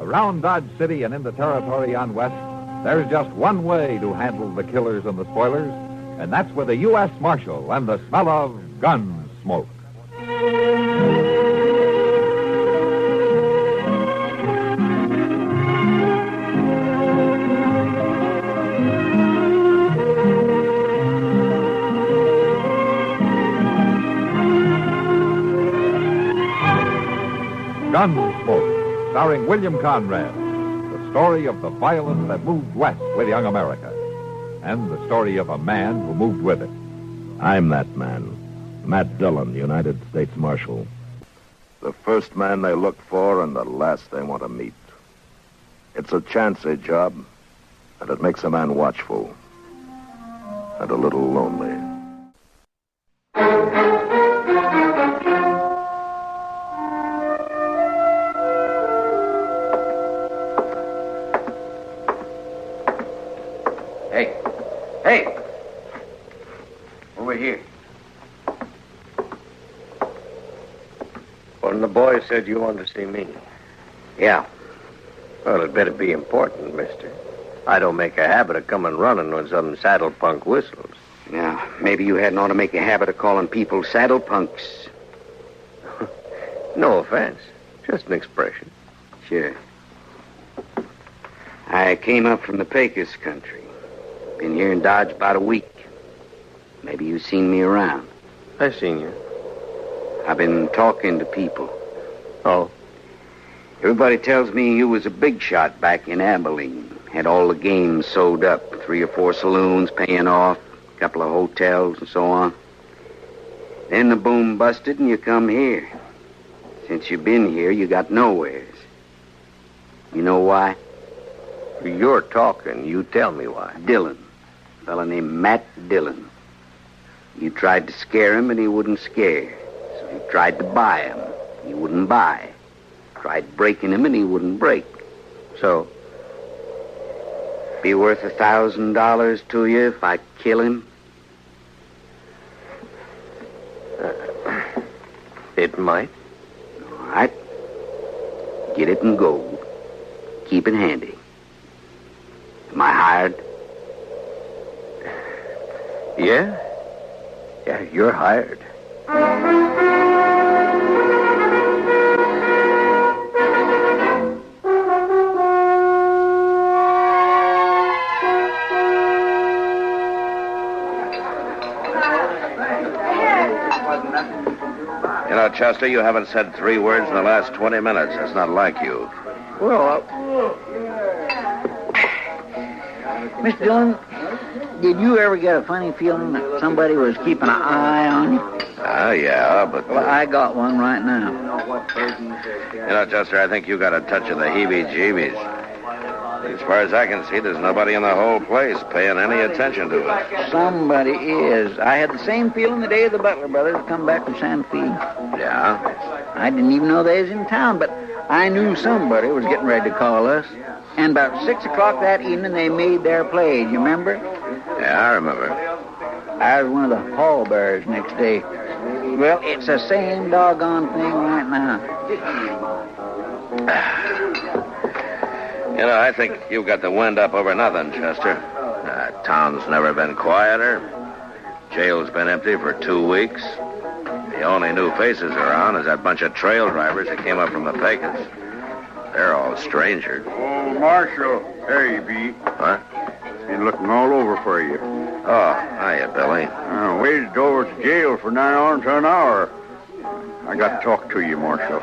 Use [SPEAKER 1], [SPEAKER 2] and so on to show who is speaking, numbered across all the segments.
[SPEAKER 1] Around Dodge City and in the territory on West, there's just one way to handle the killers and the spoilers, and that's with a U.S. Marshal and the smell of Gunsmoke. Gunsmoke, starring William Conrad, the story of the violence that moved west with young America, and the story of a man who moved with it.
[SPEAKER 2] I'm that man, Matt Dillon, United States Marshal. The first man they look for and the last they want to meet. It's a chancy job, and it makes a man watchful and a little lonely.
[SPEAKER 3] Hey! Over here.
[SPEAKER 4] One of the boys said you wanted to see me.
[SPEAKER 3] Yeah.
[SPEAKER 4] Well, it better be important, mister. I don't make a habit of coming running when some saddle punk whistles.
[SPEAKER 3] Now, maybe you hadn't ought to make a habit of calling people saddle punks.
[SPEAKER 4] No offense. Just an expression.
[SPEAKER 3] Sure. I came up from the Pecos country. Been here in Dodge about a week. Maybe you've seen me around.
[SPEAKER 4] I seen you.
[SPEAKER 3] I've been talking to people.
[SPEAKER 4] Oh?
[SPEAKER 3] Everybody tells me you was a big shot back in Abilene. Had all the games sewed up. 3 or 4 saloons paying off. A couple of hotels and so on. Then the boom busted and you come here. Since you've been here, you got nowheres. You know why?
[SPEAKER 4] You're talking. You tell me why.
[SPEAKER 3] Dillon. A fella named Matt Dillon. You tried to scare him and he wouldn't scare. So you tried to buy him. He wouldn't buy. Tried breaking him and he wouldn't break.
[SPEAKER 4] So?
[SPEAKER 3] Be worth $1,000 to you if I kill him?
[SPEAKER 4] It might.
[SPEAKER 3] All right. Get it in gold. Keep it handy. Am I hired?
[SPEAKER 4] Yeah? Yeah, you're hired.
[SPEAKER 2] You know, Chester, you haven't said 3 words in the last 20 minutes. That's not like you.
[SPEAKER 5] Well, Mr. Dillon, did you ever get a funny feeling that somebody was keeping an eye on you?
[SPEAKER 2] Yeah, but...
[SPEAKER 5] Well, I got one right now.
[SPEAKER 2] You know, Chester, I think you got a touch of the heebie-jeebies. As far as I can see, there's nobody in the whole place paying any attention to it.
[SPEAKER 5] Somebody is. I had the same feeling the day the Butler brothers come back from Santa Fe.
[SPEAKER 2] Yeah?
[SPEAKER 5] I didn't even know they was in town, but I knew somebody was getting ready to call us. And about 6 o'clock that evening, they made their play. You remember?
[SPEAKER 2] Yeah, I remember.
[SPEAKER 5] I was one of the pallbearers next day. Well, it's the same doggone thing right now.
[SPEAKER 2] You know, I think you've got the wind up over nothing, Chester. Town's never been quieter. Jail's been empty for 2 weeks. The only new faces around is that bunch of trail drivers that came up from the Pecos. They're all strangers.
[SPEAKER 6] Oh, Marshal. There you be.
[SPEAKER 2] Huh?
[SPEAKER 6] Been looking all over for you.
[SPEAKER 2] Oh, hiya, Billy.
[SPEAKER 6] Waited over at the jail for nigh on to an hour. I got to talk to you, Marshal.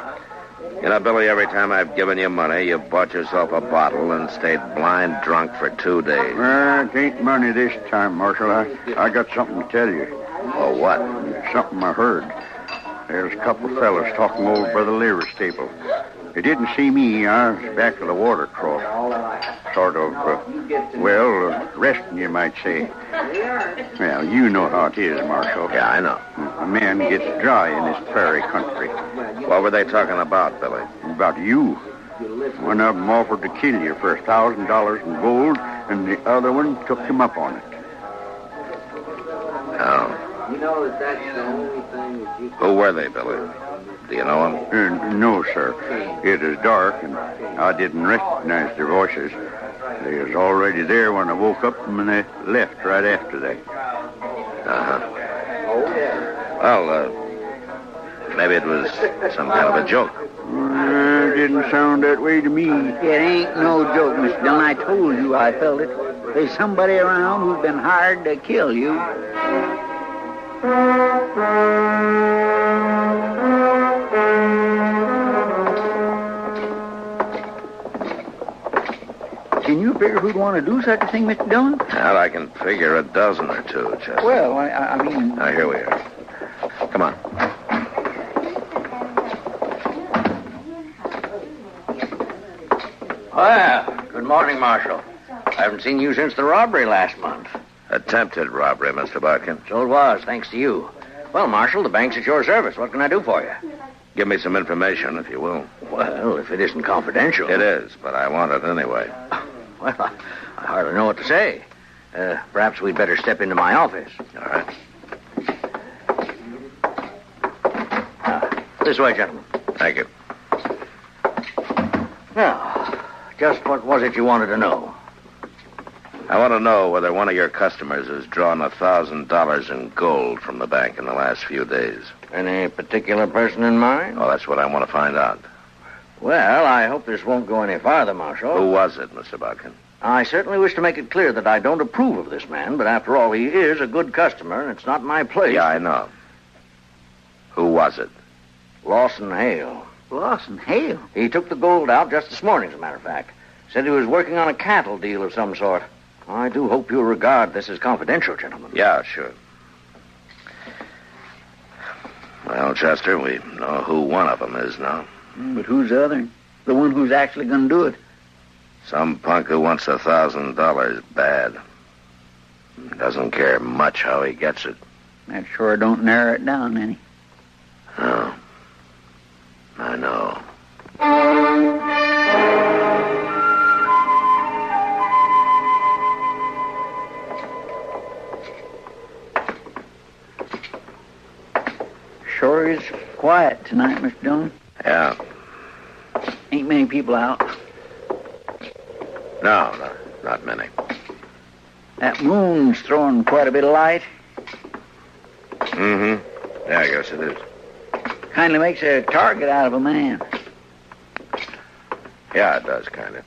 [SPEAKER 2] You know, Billy, every time I've given you money, you've bought yourself a bottle and stayed blind drunk for 2 days.
[SPEAKER 6] It ain't money this time, Marshal. I got something to tell you.
[SPEAKER 2] Oh, what?
[SPEAKER 6] Something I heard. There's a couple of fellas talking over by the Lear's table. They didn't see me. I was back of the water trough. Sort of, resting, you might say. Well, you know how it is, Marshal.
[SPEAKER 2] Yeah, I know.
[SPEAKER 6] A man gets dry in this prairie country.
[SPEAKER 2] What were they talking about, Billy?
[SPEAKER 6] About you. One of them offered to kill you for $1,000 in gold, and the other one took him up on it.
[SPEAKER 3] You know that's the only thing that you...
[SPEAKER 2] Who were they, Billy? Do you know them?
[SPEAKER 6] No, sir. It is dark, and I didn't recognize their voices. They was already there when I woke up, and they left right after that.
[SPEAKER 2] Uh-huh. Well, maybe it was some kind of a joke.
[SPEAKER 6] It didn't sound that way to me.
[SPEAKER 5] It ain't no joke, Mr. Dillon. I told you I felt it. There's somebody around who's been hired to kill you. Can you figure who'd want to do such a thing, Mr. Dillon?
[SPEAKER 2] Well, I can figure a dozen or two, Chester.
[SPEAKER 5] Well, I mean...
[SPEAKER 2] Now, here we are. Come on.
[SPEAKER 4] Well, good morning, Marshal. I haven't seen you since the robbery last month.
[SPEAKER 2] Attempted robbery, Mr. Barkin.
[SPEAKER 4] So it was, thanks to you. Well, Marshal, the bank's at your service. What can I do for you?
[SPEAKER 2] Give me some information, if you will.
[SPEAKER 4] Well, if it isn't confidential.
[SPEAKER 2] It is, but I want it anyway.
[SPEAKER 4] Well, I hardly know what to say. Perhaps we'd better step into my office.
[SPEAKER 2] All right.
[SPEAKER 4] This way, gentlemen.
[SPEAKER 2] Thank you.
[SPEAKER 4] Now, just what was it you wanted to know?
[SPEAKER 2] I want to know whether one of your customers has drawn $1,000 in gold from the bank in the last few days.
[SPEAKER 4] Any particular person in mind?
[SPEAKER 2] Oh, that's what I want to find out.
[SPEAKER 4] Well, I hope this won't go any farther, Marshal.
[SPEAKER 2] Who was it, Mr. Barkin?
[SPEAKER 4] I certainly wish to make it clear that I don't approve of this man, but after all, he is a good customer, and it's not my place.
[SPEAKER 2] Yeah, I know. Who was it?
[SPEAKER 4] Lawson Hale.
[SPEAKER 5] Lawson Hale?
[SPEAKER 4] He took the gold out just this morning, as a matter of fact. Said he was working on a cattle deal of some sort. I do hope you'll regard this as confidential, gentlemen.
[SPEAKER 2] Yeah, sure. Well, Chester, we know who one of them is now.
[SPEAKER 5] But who's the other? The one who's actually going to do it?
[SPEAKER 2] Some punk who wants $1,000 bad. Doesn't care much how he gets it.
[SPEAKER 5] That sure don't narrow it down any.
[SPEAKER 2] No. I know.
[SPEAKER 5] Sure is quiet tonight, Mr. Dillon.
[SPEAKER 2] Yeah.
[SPEAKER 5] Ain't many people out.
[SPEAKER 2] No, not many.
[SPEAKER 5] That moon's throwing quite a bit of light.
[SPEAKER 2] Mm-hmm. Yeah, I guess it is.
[SPEAKER 5] Kindly makes a target out of a man.
[SPEAKER 2] Yeah, it does, kind of.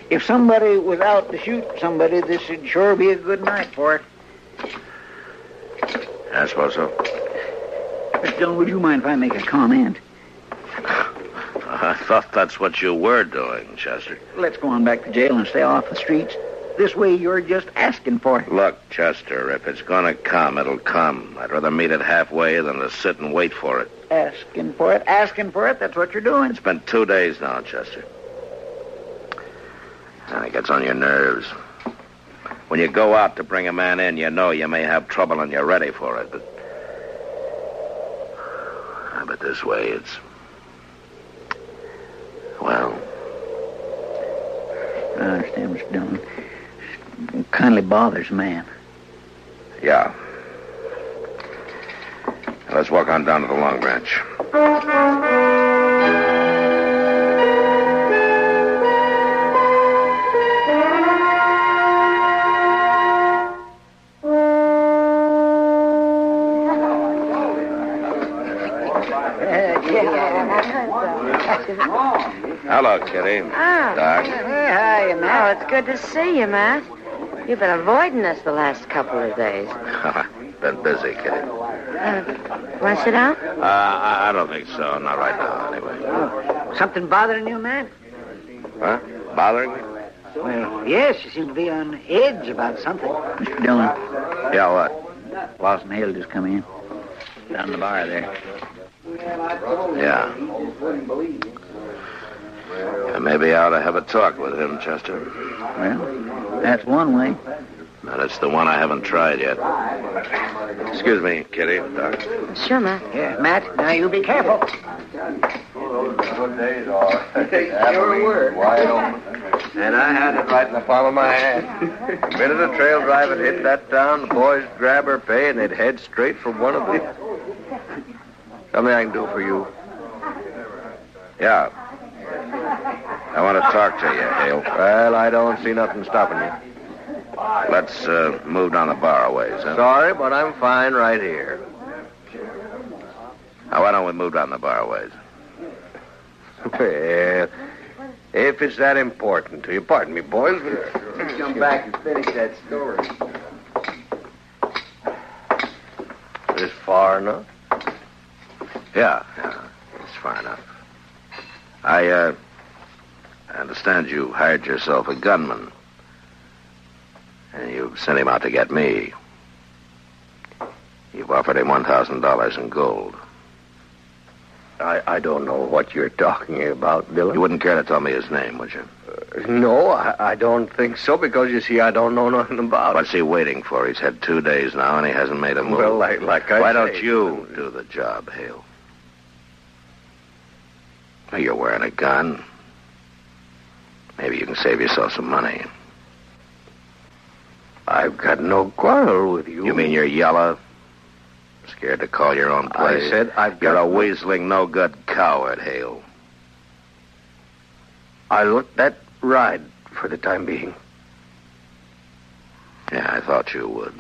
[SPEAKER 5] If somebody was out to shoot somebody, this would sure be a good night for it.
[SPEAKER 2] I suppose so.
[SPEAKER 5] Mr. Dillon, would you mind if I make a comment?
[SPEAKER 2] I thought that's what you were doing, Chester.
[SPEAKER 5] Let's go on back to jail and stay off the streets. This way you're just asking for it.
[SPEAKER 2] Look, Chester, if it's going to come, it'll come. I'd rather meet it halfway than to sit and wait for it.
[SPEAKER 5] Asking for it, that's what you're doing.
[SPEAKER 2] It's been 2 days now, Chester. And it gets on your nerves. When you go out to bring a man in, you know you may have trouble and you're ready for it. But this way, it's... Well...
[SPEAKER 5] I understand, Mr. Dillon. It kindly bothers a man.
[SPEAKER 2] Yeah. Let's walk on down to the Long Branch. Hello, Kitty.
[SPEAKER 7] Oh.
[SPEAKER 2] Doc.
[SPEAKER 7] Hey, hi, Matt. Oh, it's good to see you, Matt. You've been avoiding us the last couple of days.
[SPEAKER 2] Been busy, Kitty.
[SPEAKER 7] Want to sit down?
[SPEAKER 2] I don't think so. Not right now, anyway.
[SPEAKER 5] Something bothering you, man?
[SPEAKER 2] Huh? Bothering me?
[SPEAKER 5] Well, yes, you seem to be on edge about something. Mr. Dillon.
[SPEAKER 2] Yeah, what?
[SPEAKER 5] Lawson Hale just come in. Down the bar there.
[SPEAKER 2] Yeah. Maybe I ought to have a talk with him, Chester.
[SPEAKER 5] Well, that's one way.
[SPEAKER 2] And it's the one I haven't tried yet. Excuse me, Kitty, Doc.
[SPEAKER 7] Sure, Matt.
[SPEAKER 5] Yeah, Matt, now you be careful.
[SPEAKER 6] Good days, all right.
[SPEAKER 5] Sure were.
[SPEAKER 6] Wide open.
[SPEAKER 8] And I had it right in the palm of my hand. The minute a trail driver hit that town, the boys would grab her pay and they'd head straight for one of these. Something I can do for you.
[SPEAKER 2] Yeah. I want to talk to you, Hale.
[SPEAKER 8] Well, I don't see nothing stopping you.
[SPEAKER 2] Let's move down the bar a ways, huh?
[SPEAKER 8] Sorry, but I'm fine right here.
[SPEAKER 2] Now, why don't we move down the bar a ways?
[SPEAKER 8] Well, if it's that important to you, pardon me, boys.
[SPEAKER 5] Let's come back and finish that story.
[SPEAKER 8] Is this far enough?
[SPEAKER 2] Yeah, it's far enough. I understand you hired yourself a gunman. And you sent him out to get me. You've offered him $1,000 in gold.
[SPEAKER 8] I don't know what you're talking about, Dillon.
[SPEAKER 2] You wouldn't care to tell me his name, would you?
[SPEAKER 8] No, I don't think so, because, you see, I don't know nothing about it.
[SPEAKER 2] What's he waiting for? He's had 2 days now, and he hasn't made a move.
[SPEAKER 8] Well, like I
[SPEAKER 2] Why
[SPEAKER 8] say,
[SPEAKER 2] don't you do the job, Hale? Well, you're wearing a gun. Maybe you can save yourself some money.
[SPEAKER 8] I've got no quarrel with you.
[SPEAKER 2] You mean you're yellow? Scared to call your own place?
[SPEAKER 8] I said I've got...
[SPEAKER 2] You're a weaseling, no-good coward, Hale.
[SPEAKER 8] I'll let that ride for the time being.
[SPEAKER 2] Yeah, I thought you would.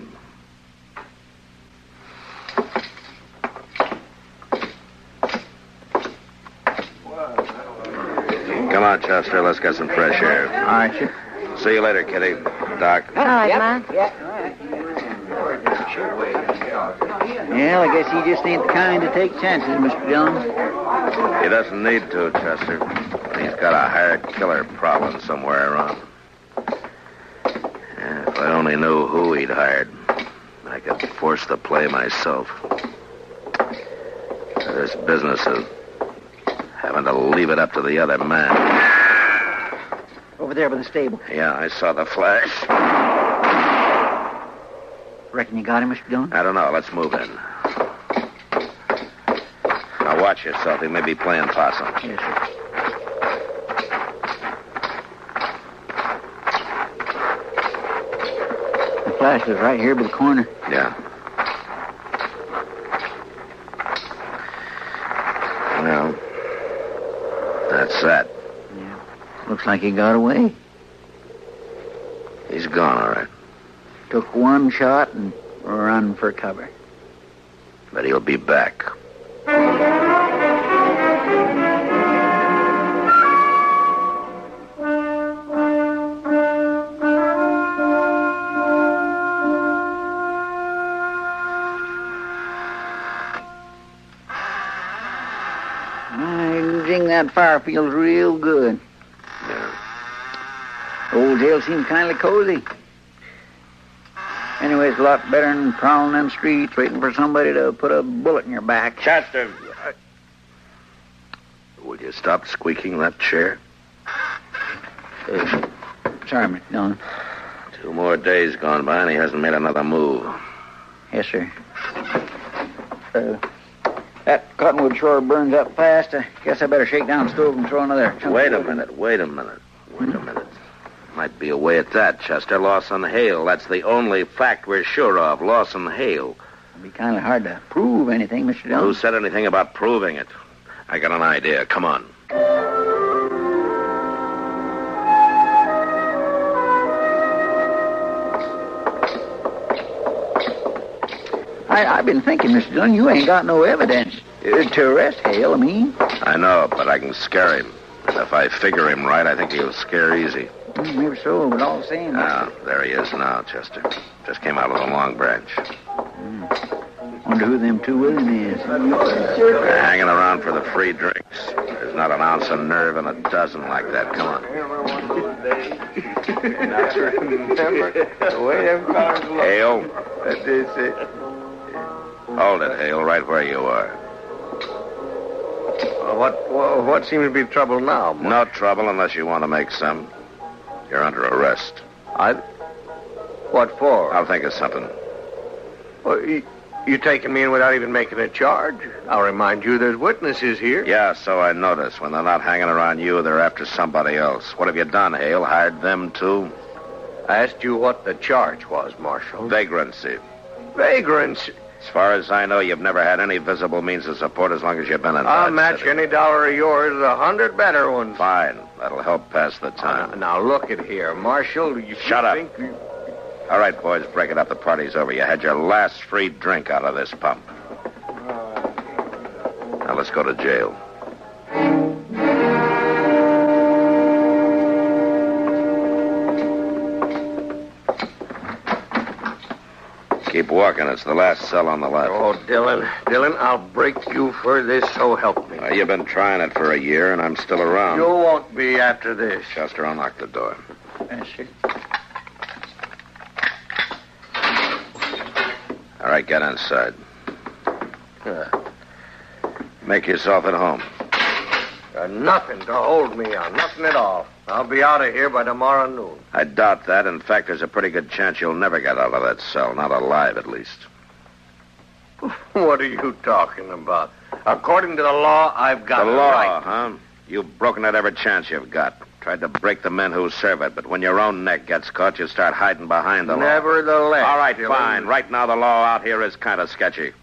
[SPEAKER 2] Come on, Chester. Let's get some fresh air.
[SPEAKER 5] All right, sir.
[SPEAKER 2] See you later, Kitty. Doc.
[SPEAKER 7] All right, man.
[SPEAKER 5] Well, I guess he just ain't the kind to take chances, Mr. Dillon.
[SPEAKER 2] He doesn't need to, Chester. He's got a hired killer prowling somewhere around. Yeah, if I only knew who he'd hired, I could force the play myself. This business of having to leave it up to the other man.
[SPEAKER 5] Over there by the stable.
[SPEAKER 2] Yeah, I saw the flash.
[SPEAKER 5] Reckon you got him, Mr. Dillon?
[SPEAKER 2] I don't know. Let's move in. Now watch yourself. He may be playing possum.
[SPEAKER 5] Yes, sir. The flash was right here by the corner.
[SPEAKER 2] Yeah. Well, that's that.
[SPEAKER 5] Yeah. Looks like he got away.
[SPEAKER 2] He's gone, all right.
[SPEAKER 5] Took one shot and run for cover.
[SPEAKER 2] But he'll be back.
[SPEAKER 5] Using that fire feels real good.
[SPEAKER 2] Yeah.
[SPEAKER 5] Old jail seems kindly cozy. Anyway, it's a lot better than prowling them streets waiting for somebody to put a bullet in your back.
[SPEAKER 2] Chester! Will you stop squeaking that chair?
[SPEAKER 5] Sorry, Mr. Dillon.
[SPEAKER 2] 2 more days gone by and he hasn't made another move.
[SPEAKER 5] Yes, sir. That cottonwood sure burns up fast. I guess I better shake down the stove and throw another chunk.
[SPEAKER 2] Wait a minute. Might be a way at that, Chester. Lawson Hale. That's the only fact we're sure of. Lawson Hale.
[SPEAKER 5] It'd be kind of hard to prove anything, Mr. Dillon.
[SPEAKER 2] Who said anything about proving it? I got an idea. Come on.
[SPEAKER 5] I've been thinking, Mr. Dillon, you ain't got no evidence to arrest Hale, I mean.
[SPEAKER 2] I know, but I can scare him. And if I figure him right, I think he'll scare easy.
[SPEAKER 5] Maybe so, but all the same...
[SPEAKER 2] Ah, there he is now, Chester. Just came out of the Long Branch.
[SPEAKER 5] Wonder who them two women is.
[SPEAKER 2] They're hanging around for the free drinks. There's not an ounce of nerve in a dozen like that. Come on. Hale.
[SPEAKER 8] That is it.
[SPEAKER 2] Hold it, Hale, right where you are.
[SPEAKER 8] What seems to be trouble now?
[SPEAKER 2] No trouble unless you want to make some. You're under arrest.
[SPEAKER 8] What for?
[SPEAKER 2] I'll think of something.
[SPEAKER 8] Well, You taking me in without even making a charge? I'll remind you there's witnesses here.
[SPEAKER 2] Yeah, so I noticed. When they're not hanging around you, they're after somebody else. What have you done, Hale? Hired them, too?
[SPEAKER 8] I asked you what the charge was, Marshal.
[SPEAKER 2] Vagrancy.
[SPEAKER 8] Vagrancy?
[SPEAKER 2] As far as I know, you've never had any visible means of support as long as you've been in
[SPEAKER 8] I'll
[SPEAKER 2] Dodge
[SPEAKER 8] match
[SPEAKER 2] City.
[SPEAKER 8] any dollar of yours with 100 better ones.
[SPEAKER 2] Fine. That'll help pass the time.
[SPEAKER 8] Now, look at here, Marshal.
[SPEAKER 2] Shut up. All right, boys, break it up. The party's over. You had your last free drink out of this pump. Now, let's go to jail. Keep walking. It's the last cell on the left.
[SPEAKER 8] Oh, Dylan, I'll break you for this, so help me.
[SPEAKER 2] You've been trying it for a year, and I'm still around.
[SPEAKER 8] You won't be after this.
[SPEAKER 2] Chester, unlock the door.
[SPEAKER 5] Yes, sir.
[SPEAKER 2] All right, get inside. Make yourself at home.
[SPEAKER 8] Nothing to hold me on. Nothing at all. I'll be out of here by tomorrow noon.
[SPEAKER 2] I doubt that. In fact, there's a pretty good chance you'll never get out of that cell. Not alive, at least.
[SPEAKER 8] What are you talking about? According to the law, I've got
[SPEAKER 2] The
[SPEAKER 8] a
[SPEAKER 2] law,
[SPEAKER 8] right.
[SPEAKER 2] huh? You've broken it every chance you've got. Tried to break the men who serve it, but when your own neck gets caught, you start hiding behind the law.
[SPEAKER 8] Nevertheless.
[SPEAKER 2] All right,
[SPEAKER 8] Dylan.
[SPEAKER 2] fine. Right now, the law out here is kind of sketcy.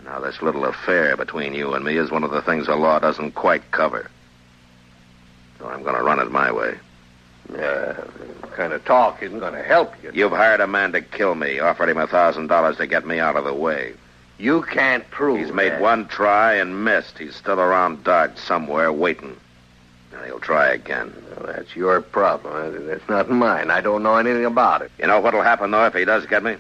[SPEAKER 2] Now, this little affair between you and me is one of the things the law doesn't quite cover. So I'm going to run it my way.
[SPEAKER 8] Kind of talk isn't going to help you.
[SPEAKER 2] You've hired a man to kill me, offered him $1,000 to get me out of the way.
[SPEAKER 8] You can't prove
[SPEAKER 2] He's made
[SPEAKER 8] that.
[SPEAKER 2] one try and missed. He's still around Dodge somewhere waiting. Now, he'll try again.
[SPEAKER 8] Well, that's your problem. That's not mine. I don't know anything about it.
[SPEAKER 2] You know what'll happen, though, if he does get me?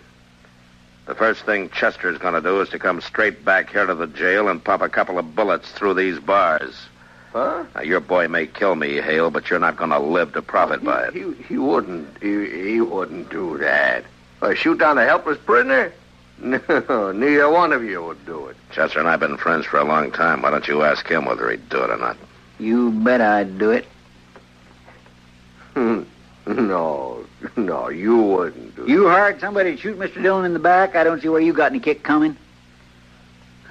[SPEAKER 2] The first thing Chester's going to do is to come straight back here to the jail and pump a couple of bullets through these bars.
[SPEAKER 8] Huh?
[SPEAKER 2] Now, your boy may kill me, Hale, but you're not going to live to profit by it.
[SPEAKER 8] He wouldn't. He wouldn't do that. Shoot down a helpless prisoner? No, neither one of you would do it.
[SPEAKER 2] Chester and I have been friends for a long time. Why don't you ask him whether he'd do it or not?
[SPEAKER 5] You bet I'd do it.
[SPEAKER 8] No, you wouldn't do it.
[SPEAKER 5] You hired somebody to shoot Mr. Dillon in the back? I don't see where you got any kick coming.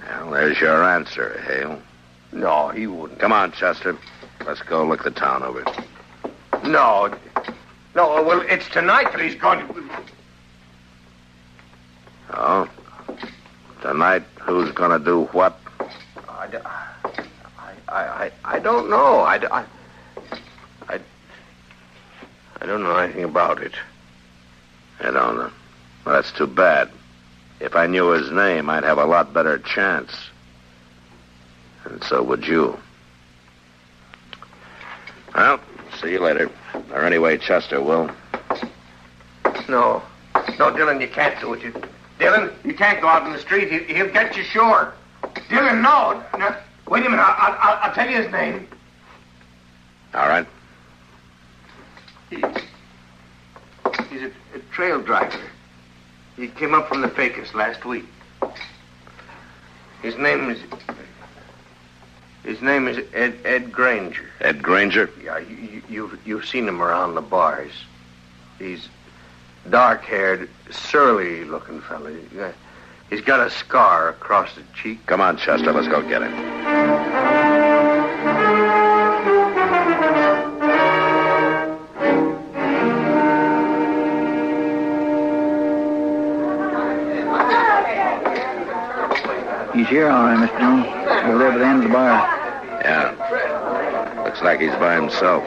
[SPEAKER 2] Well, there's your answer, Hale.
[SPEAKER 8] No, he wouldn't.
[SPEAKER 2] Come on, Chester. Let's go look the town over.
[SPEAKER 8] No, well, it's tonight that he's going to...
[SPEAKER 2] Oh? Tonight, who's going to do what?
[SPEAKER 8] I don't know. I don't know anything about it.
[SPEAKER 2] I don't know. Well, that's too bad. If I knew his name, I'd have a lot better chance. And so would you. Well, see you later. Or anyway, Chester will.
[SPEAKER 8] No, Dylan, you can't do it. Dylan, you can't go out in the street. He'll get you sure. Dylan, no. Wait a minute. I'll tell you his name.
[SPEAKER 2] All right.
[SPEAKER 8] He's a trail driver. He came up from the Pecos last week. His name is Ed Granger.
[SPEAKER 2] Ed Granger?
[SPEAKER 8] Yeah, you've seen him around the bars. He's dark-haired, surly-looking fella. He's got a scar across the cheek.
[SPEAKER 2] Come on, Chester. Let's go get him.
[SPEAKER 5] He's here, all right, Mr. Dillon. Over there by the end of the bar.
[SPEAKER 2] Yeah. Looks like he's by himself.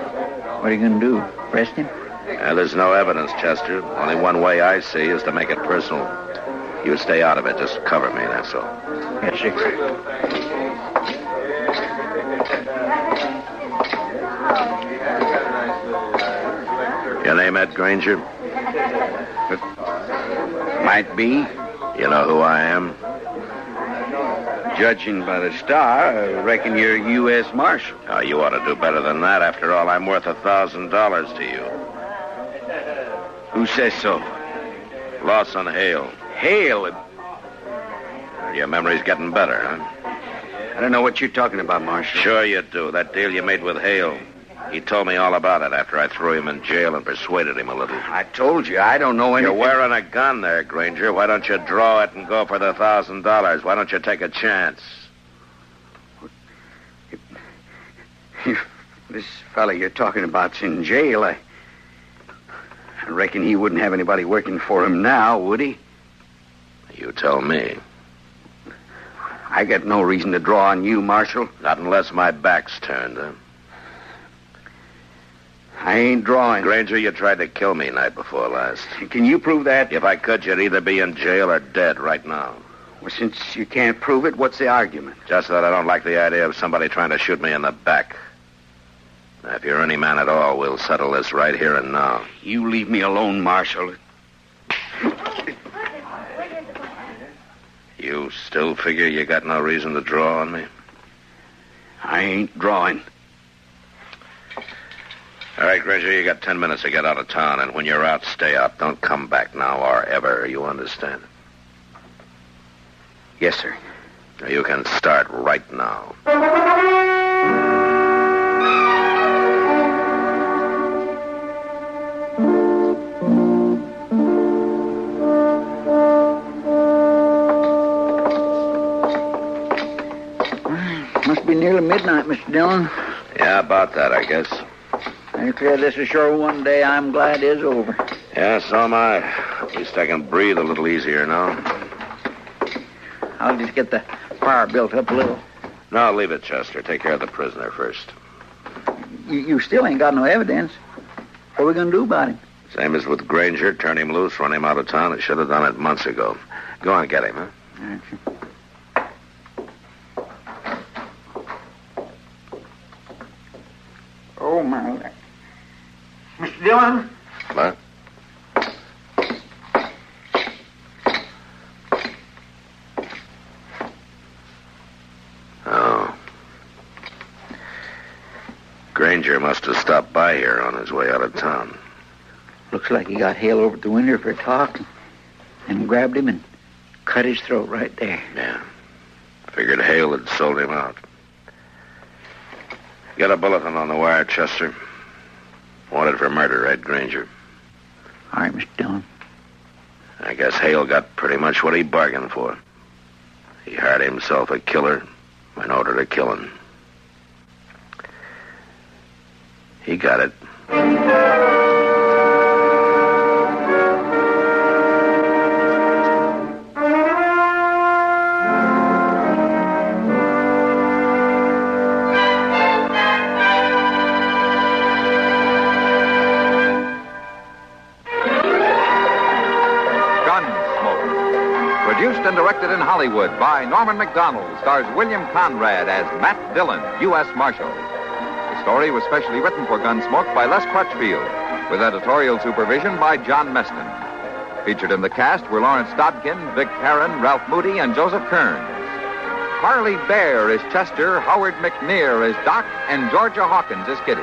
[SPEAKER 5] What are you going to do? Arrest him?
[SPEAKER 2] There's no evidence, Chester. Only one way I see is to make it personal. You stay out of it. Just cover me, that's all.
[SPEAKER 5] Yes, sir.
[SPEAKER 2] Your name Ed Granger?
[SPEAKER 3] Might be.
[SPEAKER 2] You know who I am?
[SPEAKER 3] Judging by the star, I reckon you're U.S. Marshal.
[SPEAKER 2] Oh, you ought to do better than that. After all, I'm worth $1,000 to you.
[SPEAKER 3] Who says so?
[SPEAKER 2] Lawson Hale.
[SPEAKER 3] Hale?
[SPEAKER 2] Your memory's getting better, huh?
[SPEAKER 3] I don't know what you're talking about, Marshal.
[SPEAKER 2] Sure you do. That deal you made with Hale. He told me all about it after I threw him in jail and persuaded him a little.
[SPEAKER 3] I told you, I don't know anything.
[SPEAKER 2] You're wearing a gun there, Granger. Why don't you draw it and go for the $1,000? Why don't you take a chance?
[SPEAKER 3] This fella you're talking about's in jail. I reckon he wouldn't have anybody working for him now, would he?
[SPEAKER 2] You tell me.
[SPEAKER 3] I got no reason to draw on you, Marshal.
[SPEAKER 2] Not unless my back's turned, huh?
[SPEAKER 3] I ain't drawing.
[SPEAKER 2] Granger, you tried to kill me night before last.
[SPEAKER 3] Can you prove that?
[SPEAKER 2] If I could, you'd either be in jail or dead right now.
[SPEAKER 3] Well, since you can't prove it, what's the argument?
[SPEAKER 2] Just that I don't like the idea of somebody trying to shoot me in the back. Now, if you're any man at all, we'll settle this right here and now.
[SPEAKER 3] You leave me alone, Marshal.
[SPEAKER 2] You still figure you got no reason to draw on me?
[SPEAKER 3] I ain't drawing.
[SPEAKER 2] All right, Granger, you got 10 minutes to get out of town, and when you're out, stay out. Don't come back now or ever. You understand?
[SPEAKER 3] Yes, sir.
[SPEAKER 2] You can start right now.
[SPEAKER 5] Must be nearly midnight, Mr. Dillon.
[SPEAKER 2] Yeah, about that, I guess.
[SPEAKER 5] I declare this is sure one day I'm glad is over.
[SPEAKER 2] Yeah, so am I. At least I can breathe a little easier now.
[SPEAKER 5] I'll just get the fire built up a little.
[SPEAKER 2] No, leave it, Chester. Take care of the prisoner first.
[SPEAKER 5] You still ain't got no evidence. What are we going to do about him?
[SPEAKER 2] Same as with Granger. Turn him loose, run him out of town. I should have done it months ago. Go on, get him, huh?
[SPEAKER 5] All right. Oh, my. Mr. Dillon?
[SPEAKER 2] What? Oh. Granger must have stopped by here on his way out of town.
[SPEAKER 5] Looks like he got Hale over at the window for a talk and grabbed him and cut his throat right there.
[SPEAKER 2] Yeah. Figured Hale had sold him out. Get a bulletin on the wire, Chester. Wanted for murder, Ed Granger.
[SPEAKER 5] All right, Mr. Dillon.
[SPEAKER 2] I guess Hale got pretty much what he bargained for. He hired himself a killer in order to kill him. He got it.
[SPEAKER 1] Produced and directed in Hollywood by Norman Macdonald, stars William Conrad as Matt Dillon, U.S. Marshal. The story was specially written for Gunsmoke by Les Crutchfield, with editorial supervision by John Meston. Featured in the cast were Lawrence Dodkin, Vic Perrin, Ralph Moody, and Joseph Kearns. Harley Bear is Chester, Howard McNear is Doc, and Georgia Hawkins is Kitty.